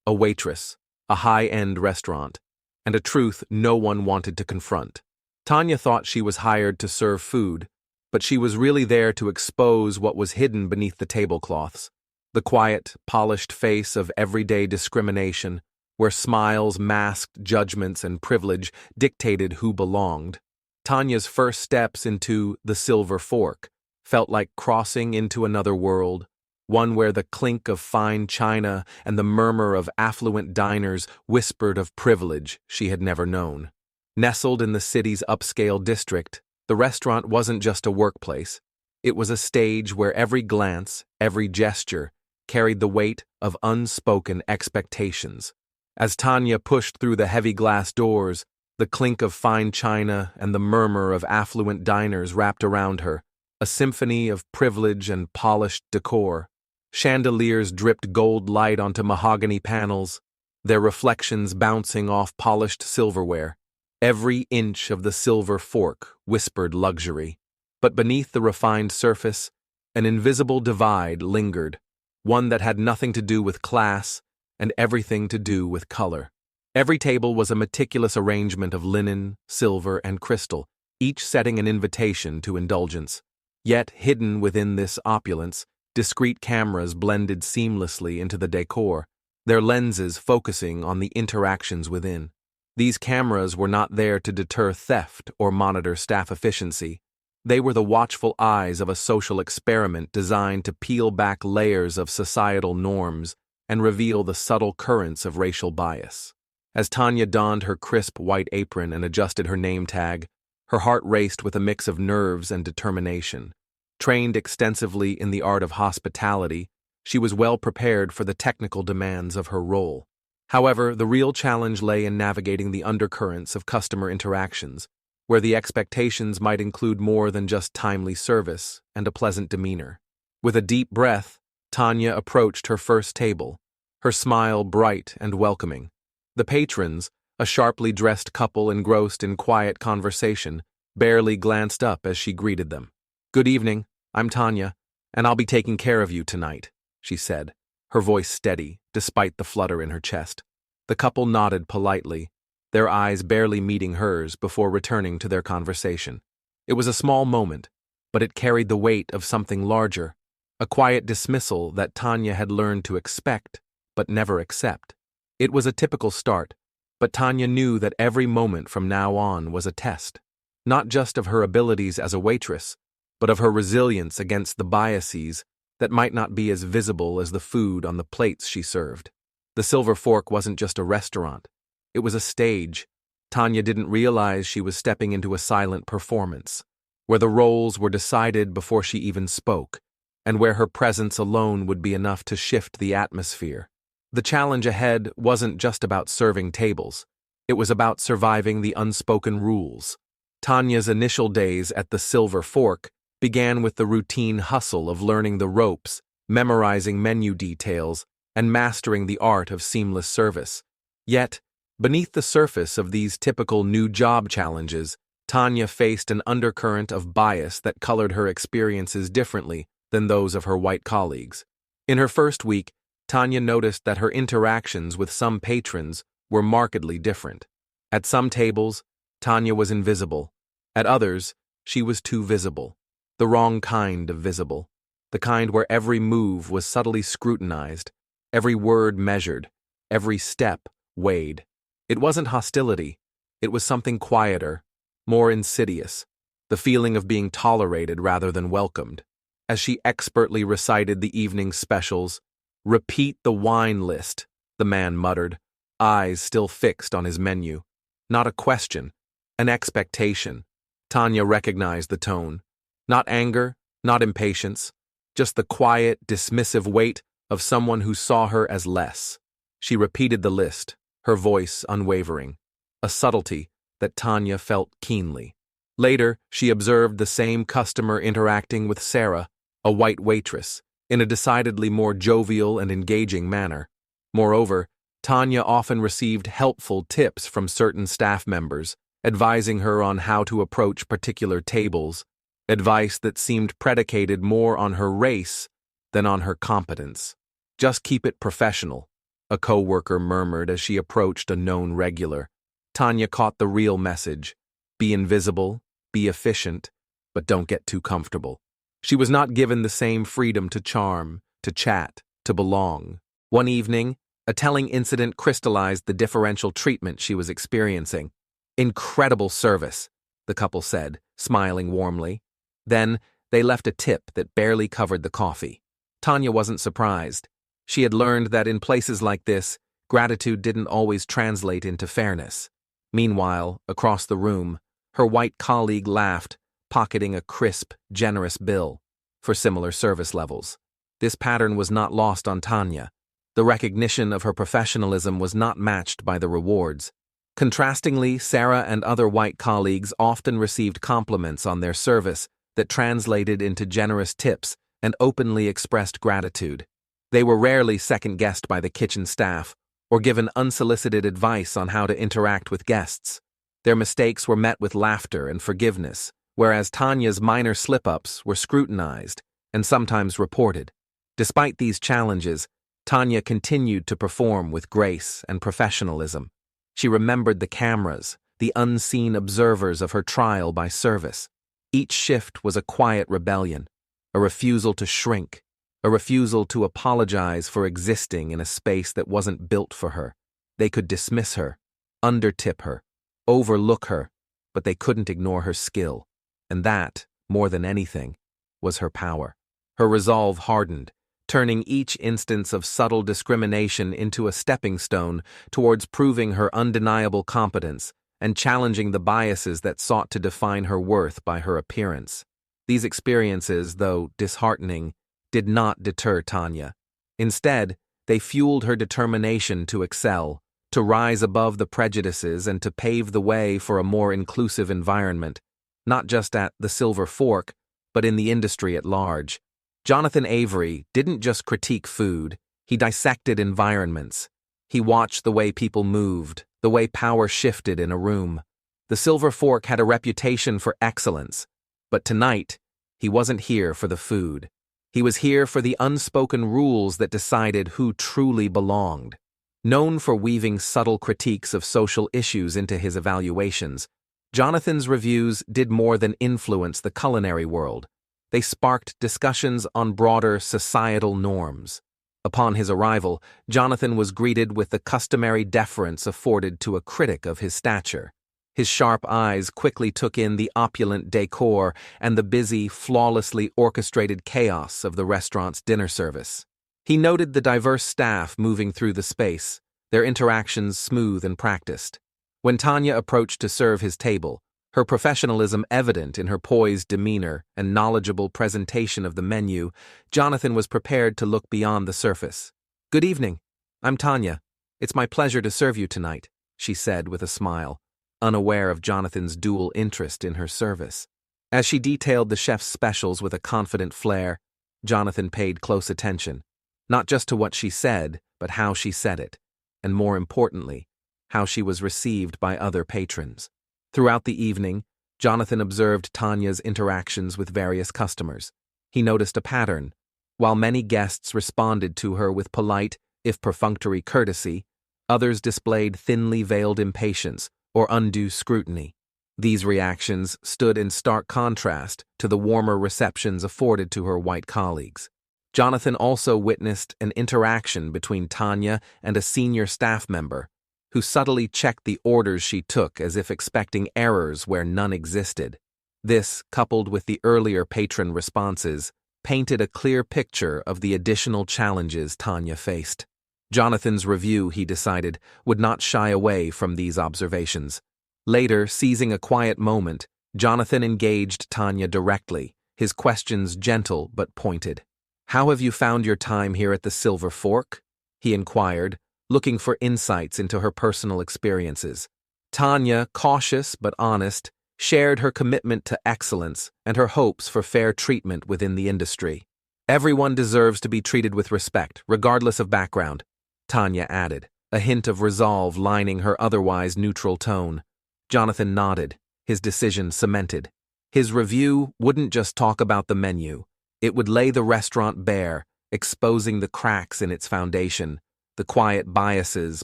a waitress, a high-end restaurant, and a truth no one wanted to confront. Tanya thought she was hired to serve food, but she was really there to expose what was hidden beneath the tablecloths. The quiet, polished face of everyday discrimination, where smiles masked judgments and privilege dictated who belonged. Tanya's first steps into the Silver Fork felt like crossing into another world, one where the clink of fine china and the murmur of affluent diners whispered of privilege she had never known. Nestled in the city's upscale district, the restaurant wasn't just a workplace. It was a stage where every glance, every gesture, carried the weight of unspoken expectations. As Tanya pushed through the heavy glass doors, the clink of fine china and the murmur of affluent diners wrapped around her, a symphony of privilege and polished decor. Chandeliers dripped gold light onto mahogany panels, their reflections bouncing off polished silverware. Every inch of the Silver Fork whispered luxury. But beneath the refined surface, an invisible divide lingered, one that had nothing to do with class and everything to do with color. Every table was a meticulous arrangement of linen, silver, and crystal, each setting an invitation to indulgence. Yet, hidden within this opulence, discreet cameras blended seamlessly into the decor, their lenses focusing on the interactions within. These cameras were not there to deter theft or monitor staff efficiency. They were the watchful eyes of a social experiment designed to peel back layers of societal norms and reveal the subtle currents of racial bias. As Tanya donned her crisp white apron and adjusted her name tag, her heart raced with a mix of nerves and determination. Trained extensively in the art of hospitality, she was well prepared for the technical demands of her role. However, the real challenge lay in navigating the undercurrents of customer interactions, where the expectations might include more than just timely service and a pleasant demeanor. With a deep breath, Tanya approached her first table, her smile bright and welcoming. The patrons, a sharply dressed couple engrossed in quiet conversation, barely glanced up as she greeted them. "Good evening, I'm Tanya, and I'll be taking care of you tonight," she said, her voice steady, despite the flutter in her chest. The couple nodded politely, their eyes barely meeting hers before returning to their conversation. It was a small moment, but it carried the weight of something larger, a quiet dismissal that Tanya had learned to expect, but never accept. It was a typical start, but Tanya knew that every moment from now on was a test, not just of her abilities as a waitress, but of her resilience against the biases that might not be as visible as the food on the plates she served. The Silver Fork wasn't just a restaurant. It was a stage. Tanya didn't realize she was stepping into a silent performance, where the roles were decided before she even spoke, and where her presence alone would be enough to shift the atmosphere. The challenge ahead wasn't just about serving tables. It was about surviving the unspoken rules. Tanya's initial days at the Silver Fork began with the routine hustle of learning the ropes, memorizing menu details, and mastering the art of seamless service. Yet, beneath the surface of these typical new job challenges, Tanya faced an undercurrent of bias that colored her experiences differently than those of her white colleagues. In her first week, Tanya noticed that her interactions with some patrons were markedly different. At some tables, Tanya was invisible. At others, she was too visible. The wrong kind of visible. The kind where every move was subtly scrutinized, every word measured, every step weighed. It wasn't hostility. It was something quieter, more insidious, the feeling of being tolerated rather than welcomed. As she expertly recited the evening specials, "Repeat the wine list," the man muttered, eyes still fixed on his menu. Not a question, an expectation. Tanya recognized the tone. Not anger, not impatience, just the quiet, dismissive weight of someone who saw her as less. She repeated the list, her voice unwavering, a subtlety that Tanya felt keenly. Later, she observed the same customer interacting with Sarah, a white waitress, in a decidedly more jovial and engaging manner. Moreover, Tanya often received helpful tips from certain staff members, advising her on how to approach particular tables, advice that seemed predicated more on her race than on her competence. Just keep it professional. a coworker murmured as she approached a known regular. Tanya caught the real message. Be invisible, be efficient, but don't get too comfortable. She was not given the same freedom to charm, to chat, to belong. One evening, a telling incident crystallized the differential treatment she was experiencing. Incredible service, the couple said, smiling warmly. Then, they left a tip that barely covered the coffee. Tanya wasn't surprised. She had learned that in places like this, gratitude didn't always translate into fairness. Meanwhile, across the room, her white colleague laughed, pocketing a crisp, generous bill for similar service levels. This pattern was not lost on Tanya. The recognition of her professionalism was not matched by the rewards. Contrastingly, Sarah and other white colleagues often received compliments on their service that translated into generous tips and openly expressed gratitude. They were rarely second-guessed by the kitchen staff or given unsolicited advice on how to interact with guests. Their mistakes were met with laughter and forgiveness, whereas Tanya's minor slip-ups were scrutinized and sometimes reported. Despite these challenges, Tanya continued to perform with grace and professionalism. She remembered the cameras, the unseen observers of her trial by service. Each shift was a quiet rebellion, a refusal to shrink, a refusal to apologize for existing in a space that wasn't built for her. They could dismiss her, undertip her, overlook her, but they couldn't ignore her skill. And that, more than anything, was her power. Her resolve hardened, turning each instance of subtle discrimination into a stepping stone towards proving her undeniable competence and challenging the biases that sought to define her worth by her appearance. These experiences, though disheartening, did not deter Tanya. Instead, they fueled her determination to excel, to rise above the prejudices and to pave the way for a more inclusive environment, not just at the Silver Fork, but in the industry at large. Jonathan Avery didn't just critique food, he dissected environments. He watched the way people moved, the way power shifted in a room. The Silver Fork had a reputation for excellence, but tonight, he wasn't here for the food. He was here for the unspoken rules that decided who truly belonged. Known for weaving subtle critiques of social issues into his evaluations, Jonathan's reviews did more than influence the culinary world. They sparked discussions on broader societal norms. Upon his arrival, Jonathan was greeted with the customary deference afforded to a critic of his stature. His sharp eyes quickly took in the opulent decor and the busy, flawlessly orchestrated chaos of the restaurant's dinner service. He noted the diverse staff moving through the space, their interactions smooth and practiced. When Tanya approached to serve his table, her professionalism evident in her poised demeanor and knowledgeable presentation of the menu, Jonathan was prepared to look beyond the surface. "Good evening. I'm Tanya. It's my pleasure to serve you tonight," she said with a smile, unaware of Jonathan's dual interest in her service. As she detailed the chef's specials with a confident flair, Jonathan paid close attention, not just to what she said, but how she said it, and more importantly, how she was received by other patrons. Throughout the evening, Jonathan observed Tanya's interactions with various customers. He noticed a pattern. While many guests responded to her with polite, if perfunctory courtesy, others displayed thinly veiled impatience or undue scrutiny. These reactions stood in stark contrast to the warmer receptions afforded to her white colleagues. Jonathan also witnessed an interaction between Tanya and a senior staff member, who subtly checked the orders she took as if expecting errors where none existed. This, coupled with the earlier patron responses, painted a clear picture of the additional challenges Tanya faced. Jonathan's review, he decided, would not shy away from these observations. Later, seizing a quiet moment, Jonathan engaged Tanya directly, his questions gentle but pointed. "How have you found your time here at the Silver Fork?" he inquired, looking for insights into her personal experiences. Tanya, cautious but honest, shared her commitment to excellence and her hopes for fair treatment within the industry. "Everyone deserves to be treated with respect, regardless of background," Tanya added, a hint of resolve lining her otherwise neutral tone. Jonathan nodded, his decision cemented. His review wouldn't just talk about the menu. It would lay the restaurant bare, exposing the cracks in its foundation, the quiet biases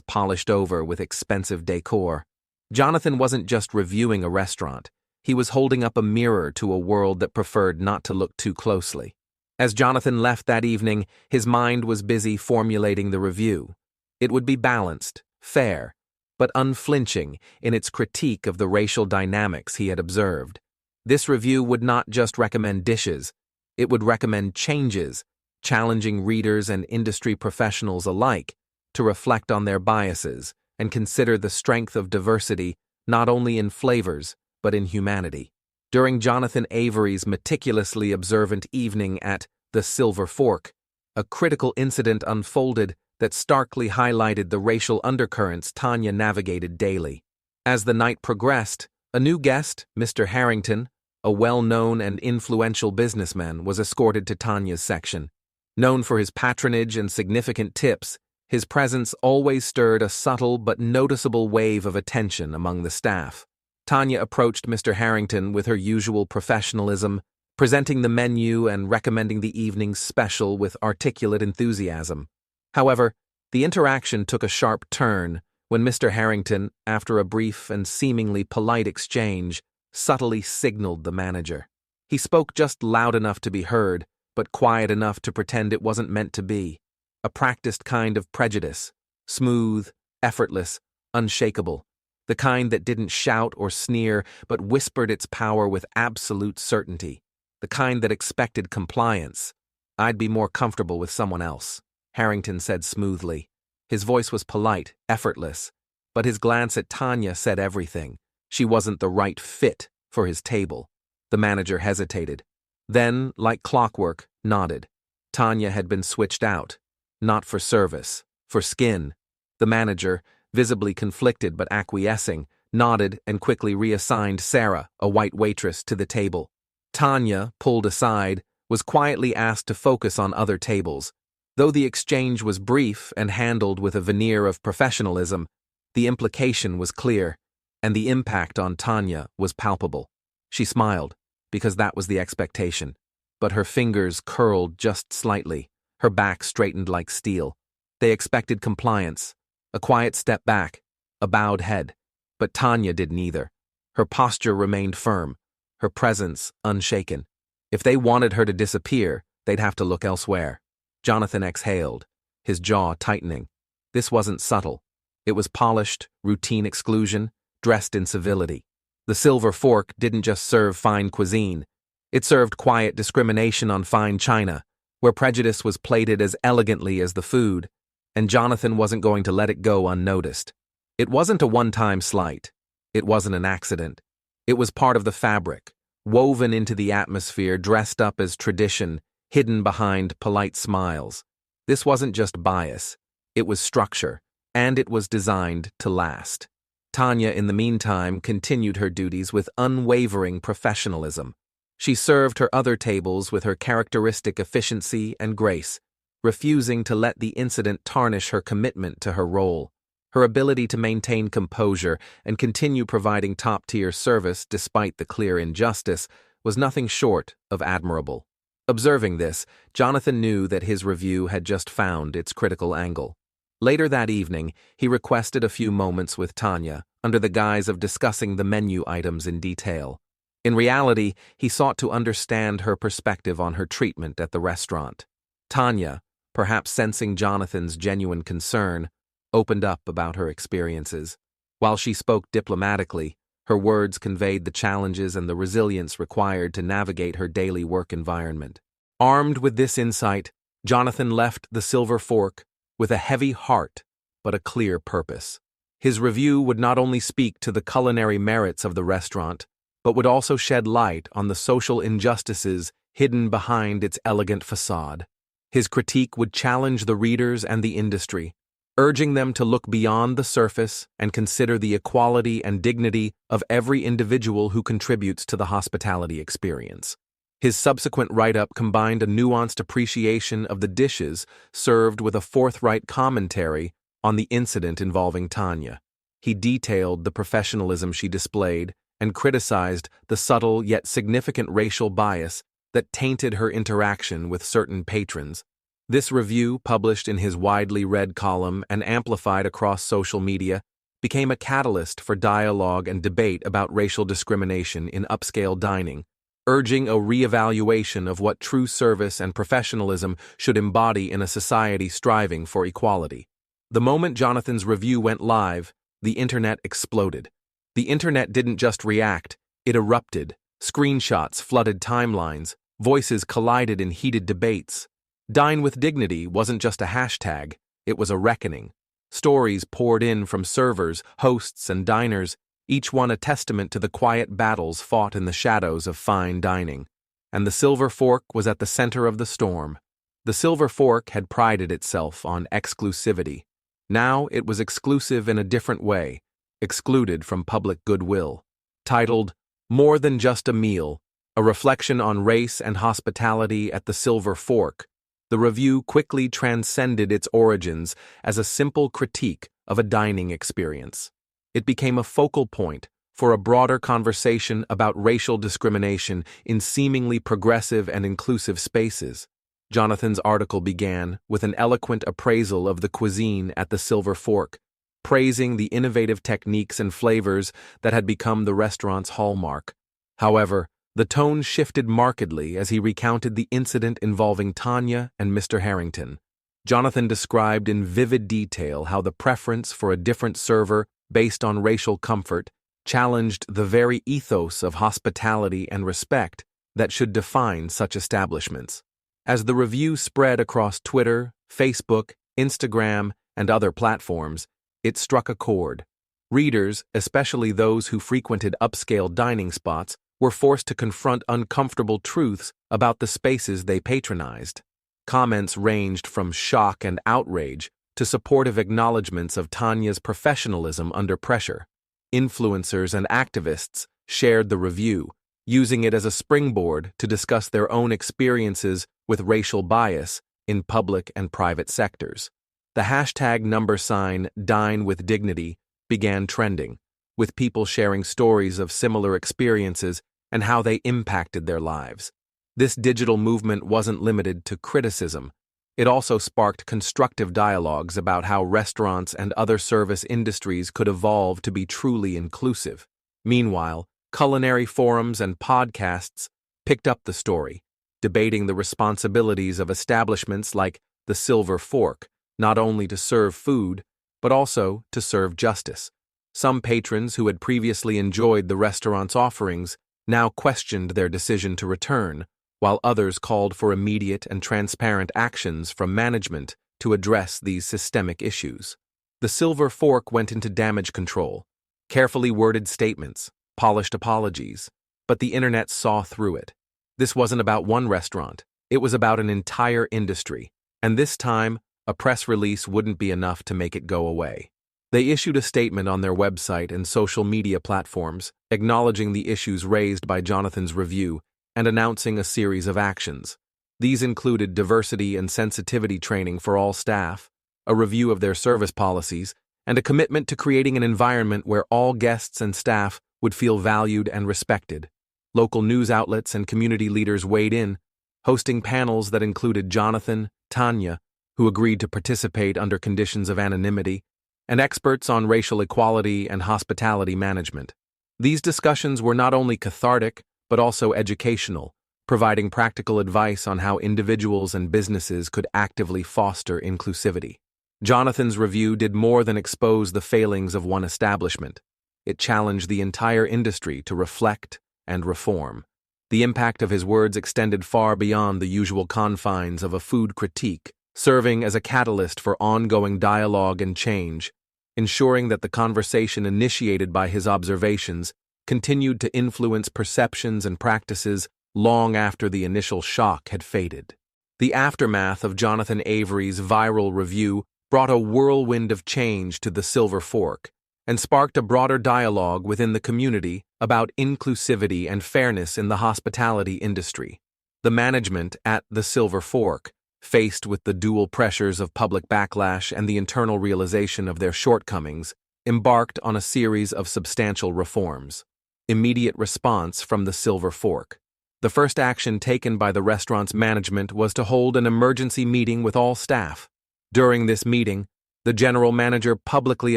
polished over with expensive decor. Jonathan wasn't just reviewing a restaurant, he was holding up a mirror to a world that preferred not to look too closely. As Jonathan left that evening, his mind was busy formulating the review. It would be balanced, fair, but unflinching in its critique of the racial dynamics he had observed. This review would not just recommend dishes, it would recommend changes, challenging readers and industry professionals alike to reflect on their biases and consider the strength of diversity not only in flavors, but in humanity. During Jonathan Avery's meticulously observant evening at the Silver Fork, a critical incident unfolded that starkly highlighted the racial undercurrents Tanya navigated daily. As the night progressed, a new guest, Mr. Harrington, a well-known and influential businessman, was escorted to Tanya's section. Known for his patronage and significant tips, his presence always stirred a subtle but noticeable wave of attention among the staff. Tanya approached Mr. Harrington with her usual professionalism, presenting the menu and recommending the evening's special with articulate enthusiasm. However, the interaction took a sharp turn when Mr. Harrington, after a brief and seemingly polite exchange, subtly signaled the manager. He spoke just loud enough to be heard, but quiet enough to pretend it wasn't meant to be. A practiced kind of prejudice, smooth, effortless, unshakable. The kind that didn't shout or sneer, but whispered its power with absolute certainty. The kind that expected compliance. "I'd be more comfortable with someone else," Harrington said smoothly. His voice was polite, effortless, but his glance at Tanya said everything. She wasn't the right fit for his table. The manager hesitated. Then, like clockwork, nodded. Tanya had been switched out. Not for service, for skin. The manager, visibly conflicted but acquiescing, nodded and quickly reassigned Sarah, a white waitress, to the table. Tanya, pulled aside, was quietly asked to focus on other tables. Though the exchange was brief and handled with a veneer of professionalism, the implication was clear, and the impact on Tanya was palpable. She smiled, because that was the expectation, but her fingers curled just slightly, her back straightened like steel. They expected compliance, a quiet step back, a bowed head, but Tanya did neither. Her posture remained firm, her presence unshaken. If they wanted her to disappear, they'd have to look elsewhere. Jonathan exhaled, his jaw tightening. This wasn't subtle. It was polished, routine exclusion, dressed in civility. The Silver Fork didn't just serve fine cuisine. It served quiet discrimination on fine china, where prejudice was plated as elegantly as the food, and Jonathan wasn't going to let it go unnoticed. It wasn't a one-time slight. It wasn't an accident. It was part of the fabric, woven into the atmosphere, dressed up as tradition, hidden behind polite smiles. This wasn't just bias. It was structure, and it was designed to last. Tanya, in the meantime, continued her duties with unwavering professionalism. She served her other tables with her characteristic efficiency and grace, refusing to let the incident tarnish her commitment to her role. Her ability to maintain composure and continue providing top-tier service despite the clear injustice was nothing short of admirable. Observing this, Jonathan knew that his review had just found its critical angle. Later that evening, he requested a few moments with Tanya, under the guise of discussing the menu items in detail. In reality, he sought to understand her perspective on her treatment at the restaurant. Tanya, perhaps sensing Jonathan's genuine concern, opened up about her experiences. While she spoke diplomatically, her words conveyed the challenges and the resilience required to navigate her daily work environment. Armed with this insight, Jonathan left the Silver Fork with a heavy heart but a clear purpose. His review would not only speak to the culinary merits of the restaurant, but would also shed light on the social injustices hidden behind its elegant facade. His critique would challenge the readers and the industry, urging them to look beyond the surface and consider the equality and dignity of every individual who contributes to the hospitality experience. His subsequent write-up combined a nuanced appreciation of the dishes served with a forthright commentary on the incident involving Tanya. He detailed the professionalism she displayed and criticized the subtle yet significant racial bias that tainted her interaction with certain patrons. This review, published in his widely read column and amplified across social media, became a catalyst for dialogue and debate about racial discrimination in upscale dining, urging a reevaluation of what true service and professionalism should embody in a society striving for equality. The moment Jonathan's review went live, the internet exploded. The internet didn't just react, it erupted. Screenshots flooded timelines, voices collided in heated debates. Dine with Dignity wasn't just a hashtag, it was a reckoning. Stories poured in from servers, hosts, and diners, each one a testament to the quiet battles fought in the shadows of fine dining. And the Silver Fork was at the center of the storm. The Silver Fork had prided itself on exclusivity. Now it was exclusive in a different way, excluded from public goodwill. Titled, "More Than Just a Meal, a reflection on race and hospitality at the Silver Fork," the review quickly transcended its origins as a simple critique of a dining experience. It became a focal point for a broader conversation about racial discrimination in seemingly progressive and inclusive spaces. Jonathan's article began with an eloquent appraisal of the cuisine at the Silver Fork, praising the innovative techniques and flavors that had become the restaurant's hallmark. However, the tone shifted markedly as he recounted the incident involving Tanya and Mr. Harrington. Jonathan described in vivid detail how the preference for a different server based on racial comfort challenged the very ethos of hospitality and respect that should define such establishments. As the review spread across Twitter, Facebook, Instagram, and other platforms, it struck a chord. Readers, especially those who frequented upscale dining spots, were forced to confront uncomfortable truths about the spaces they patronized. Comments ranged from shock and outrage to supportive acknowledgments of Tanya's professionalism under pressure. Influencers and activists shared the review, using it as a springboard to discuss their own experiences with racial bias in public and private sectors. The hashtag #DineWithDignity began trending, with people sharing stories of similar experiences and how they impacted their lives. This digital movement wasn't limited to criticism. It also sparked constructive dialogues about how restaurants and other service industries could evolve to be truly inclusive. Meanwhile, culinary forums and podcasts picked up the story, debating the responsibilities of establishments like the Silver Fork, not only to serve food, but also to serve justice. Some patrons who had previously enjoyed the restaurant's offerings now questioned their decision to return, while others called for immediate and transparent actions from management to address these systemic issues. The Silver Fork went into damage control, carefully worded statements, polished apologies, but the internet saw through it. This wasn't about one restaurant, it was about an entire industry, and this time, a press release wouldn't be enough to make it go away. They issued a statement on their website and social media platforms, acknowledging the issues raised by Jonathan's review and announcing a series of actions. These included diversity and sensitivity training for all staff, a review of their service policies, and a commitment to creating an environment where all guests and staff would feel valued and respected. Local news outlets and community leaders weighed in, hosting panels that included Jonathan, Tanya, who agreed to participate under conditions of anonymity, and experts on racial equality and hospitality management. These discussions were not only cathartic, but also educational, providing practical advice on how individuals and businesses could actively foster inclusivity. Jonathan's review did more than expose the failings of one establishment. It challenged the entire industry to reflect and reform. The impact of his words extended far beyond the usual confines of a food critique, serving as a catalyst for ongoing dialogue and change, ensuring that the conversation initiated by his observations continued to influence perceptions and practices long after the initial shock had faded. The aftermath of Jonathan Avery's viral review brought a whirlwind of change to the Silver Fork and sparked a broader dialogue within the community about inclusivity and fairness in the hospitality industry. The management at the Silver Fork, faced with the dual pressures of public backlash and the internal realization of their shortcomings, embarked on a series of substantial reforms. Immediate response from the Silver Fork. The first action taken by the restaurant's management was to hold an emergency meeting with all staff. During this meeting, the general manager publicly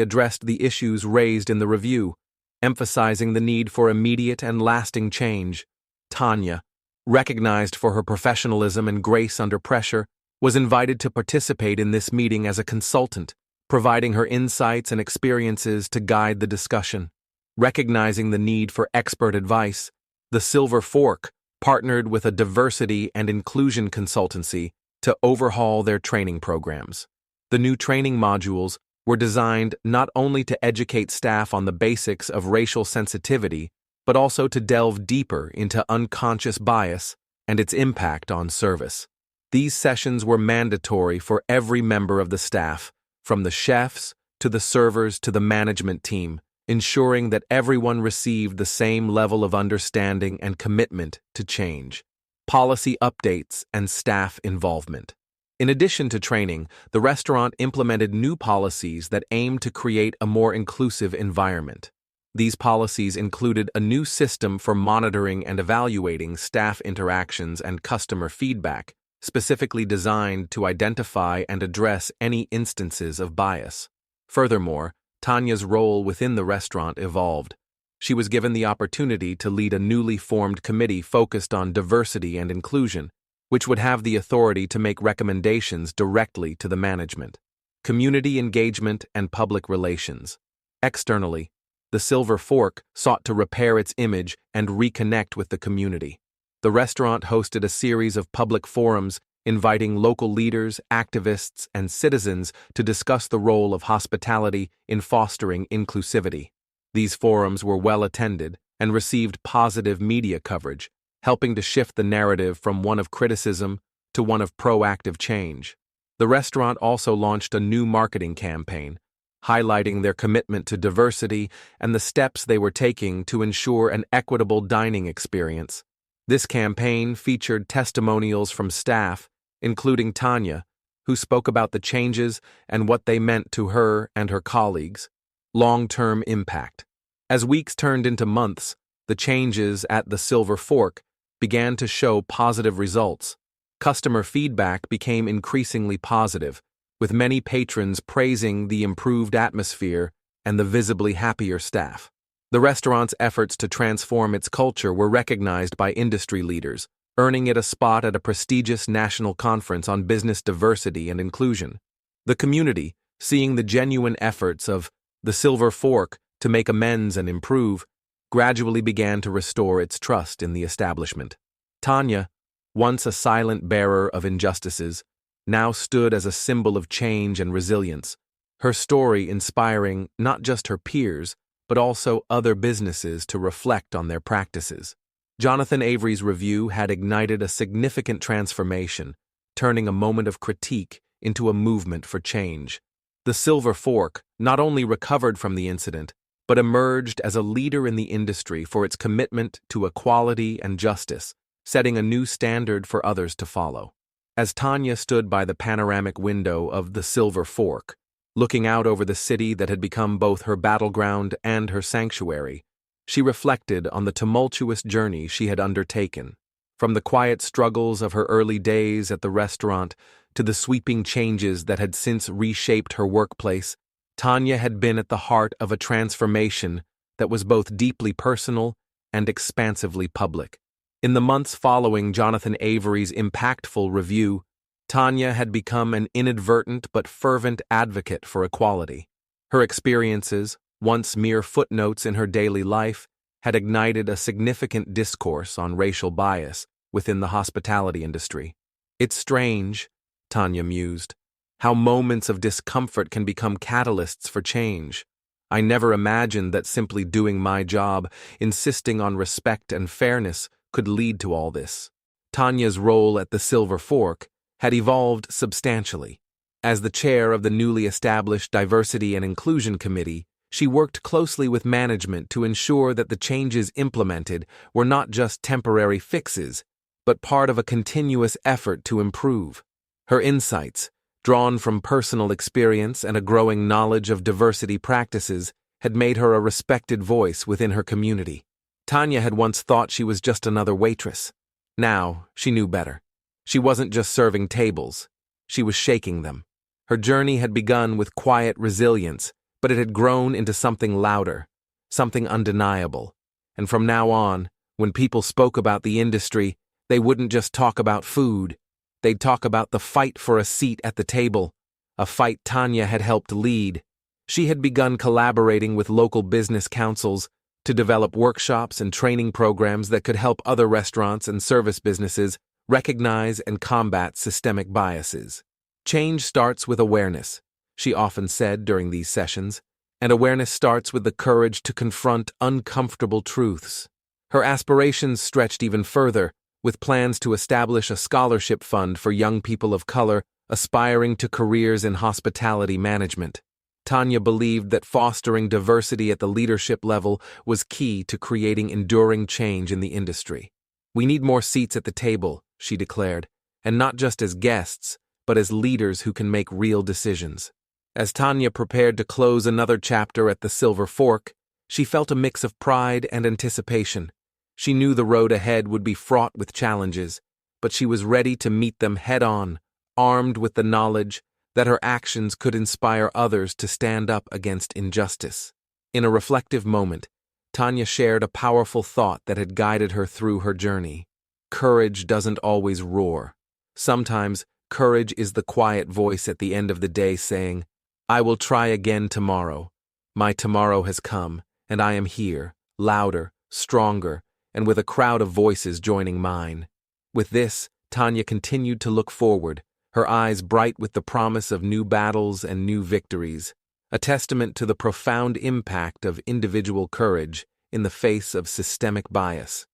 addressed the issues raised in the review, emphasizing the need for immediate and lasting change. Tanya, recognized for her professionalism and grace under pressure, was invited to participate in this meeting as a consultant, providing her insights and experiences to guide the discussion. Recognizing the need for expert advice, the Silver Fork partnered with a diversity and inclusion consultancy to overhaul their training programs. The new training modules were designed not only to educate staff on the basics of racial sensitivity, but also to delve deeper into unconscious bias and its impact on service. These sessions were mandatory for every member of the staff, from the chefs to the servers to the management team, ensuring that everyone received the same level of understanding and commitment to change. Policy updates and staff involvement. In addition to training, the restaurant implemented new policies that aimed to create a more inclusive environment. These policies included a new system for monitoring and evaluating staff interactions and customer feedback, specifically designed to identify and address any instances of bias. Furthermore, Tanya's role within the restaurant evolved. She was given the opportunity to lead a newly formed committee focused on diversity and inclusion, which would have the authority to make recommendations directly to the management. Community engagement and public relations. Externally, the Silver Fork sought to repair its image and reconnect with the community. The restaurant hosted a series of public forums inviting local leaders, activists, and citizens to discuss the role of hospitality in fostering inclusivity. These forums were well attended and received positive media coverage, helping to shift the narrative from one of criticism to one of proactive change. The restaurant also launched a new marketing campaign, highlighting their commitment to diversity and the steps they were taking to ensure an equitable dining experience. This campaign featured testimonials from staff, including Tanya, who spoke about the changes and what they meant to her and her colleagues. Long-term impact. As weeks turned into months, the changes at the Silver Fork began to show positive results. Customer feedback became increasingly positive, with many patrons praising the improved atmosphere and the visibly happier staff. The restaurant's efforts to transform its culture were recognized by industry leaders, earning it a spot at a prestigious national conference on business diversity and inclusion. The community, seeing the genuine efforts of the Silver Fork to make amends and improve, gradually began to restore its trust in the establishment. Tanya, once a silent bearer of injustices, now stood as a symbol of change and resilience, her story inspiring not just her peers, but also other businesses to reflect on their practices. Jonathan Avery's review had ignited a significant transformation, turning a moment of critique into a movement for change. The Silver Fork not only recovered from the incident, but emerged as a leader in the industry for its commitment to equality and justice, setting a new standard for others to follow. As Tanya stood by the panoramic window of the Silver Fork, looking out over the city that had become both her battleground and her sanctuary, she reflected on the tumultuous journey she had undertaken. From the quiet struggles of her early days at the restaurant to the sweeping changes that had since reshaped her workplace, Tanya had been at the heart of a transformation that was both deeply personal and expansively public. In the months following Jonathan Avery's impactful review, Tanya had become an inadvertent but fervent advocate for equality. Her experiences, once mere footnotes in her daily life, had ignited a significant discourse on racial bias within the hospitality industry. It's strange, Tanya mused, how moments of discomfort can become catalysts for change. I never imagined that simply doing my job, insisting on respect and fairness, could lead to all this. Tanya's role at the Silver Fork had evolved substantially. As the chair of the newly established Diversity and Inclusion Committee, she worked closely with management to ensure that the changes implemented were not just temporary fixes, but part of a continuous effort to improve. Her insights, drawn from personal experience and a growing knowledge of diversity practices, had made her a respected voice within her community. Tanya had once thought she was just another waitress, Now, she knew better. She wasn't just serving tables. She was shaking them. Her journey had begun with quiet resilience, but it had grown into something louder, something undeniable. And from now on, when people spoke about the industry, they wouldn't just talk about food. They'd talk about the fight for a seat at the table, a fight Tanya had helped lead. She had begun collaborating with local business councils to develop workshops and training programs that could help other restaurants and service businesses recognize and combat systemic biases. Change starts with awareness, she often said during these sessions, and awareness starts with the courage to confront uncomfortable truths. Her aspirations stretched even further, with plans to establish a scholarship fund for young people of color aspiring to careers in hospitality management. Tanya believed that fostering diversity at the leadership level was key to creating enduring change in the industry. "We need more seats at the table," she declared, "and not just as guests, but as leaders who can make real decisions." As Tanya prepared to close another chapter at the Silver Fork, she felt a mix of pride and anticipation. She knew the road ahead would be fraught with challenges, but she was ready to meet them head-on, armed with the knowledge that her actions could inspire others to stand up against injustice. In a reflective moment, Tanya shared a powerful thought that had guided her through her journey. Courage doesn't always roar. Sometimes, courage is the quiet voice at the end of the day saying, "I will try again tomorrow. My tomorrow has come, and I am here, louder, stronger, and with a crowd of voices joining mine." With this, Tanya continued to look forward, her eyes bright with the promise of new battles and new victories, a testament to the profound impact of individual courage in the face of systemic bias.